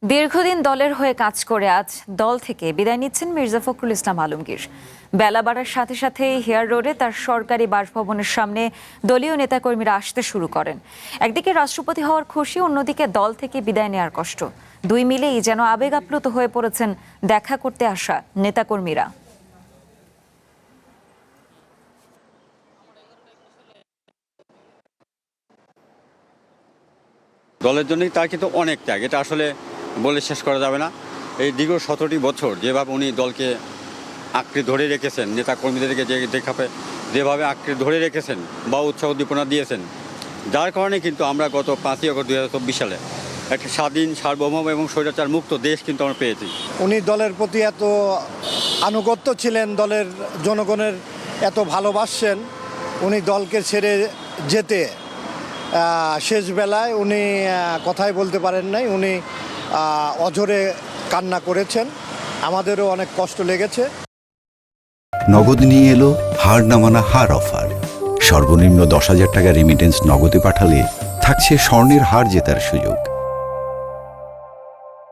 দীর্ঘদিন দলের হয়ে কাজ করে আজ দল থেকে বিদায় নিচ্ছেন মির্জা ফখরুল ইসলাম আলমগীর। বেলা বাড়ার সাথে সাথে হেয়ার রোডে তার সরকারি বাসভবনের সামনে দলীয় নেতাকর্মীরা আসতে শুরু করেন। একদিকে রাষ্ট্রপতি হওয়ার খুশি, অন্যদিকে দল থেকে বিদায় নেওয়ার কষ্ট। দুই মিলেই যেন আবেগ আপ্লুত হয়ে পড়েছেন দেখা করতে আসা নেতাকর্মীরা। দলের জন্যই তার কিন্তু অনেক ত্যাগ, এটা আসলে বলে শেষ করা যাবে না। এই দীর্ঘ 17টি বছর যেভাবে উনি দলকে আঁকড়ে ধরে রেখেছেন, নেতা কর্মীদেরকে যেভাবে আঁকড়ে ধরে রেখেছেন বা উৎসাহ উদ্দীপনা দিয়েছেন, যার কারণে কিন্তু আমরা গত 5ই আগস্ট 2024 সালে একটা স্বাধীন, সার্বভৌম এবং স্বৈরাচার মুক্ত দেশ কিন্তু আমরা পেয়েছি। উনি দলের প্রতি এত আনুগত্য ছিলেন, দলের জনগণের এত ভালোবাসছেন, উনি দলকে ছেড়ে যেতে শেষ বেলায় উনি কথাই বলতে পারেন নাই। উনি অঝরে কান্না করেছেন, আমাদেরও অনেক কষ্ট লেগেছে। নগদ নিয়ে এলো হার না মানা হার অফার। সর্বনিম্ন 10,000 টাকা রেমিটেন্স নগদে পাঠালে থাকছে স্বর্ণের হার জেতার সুযোগ।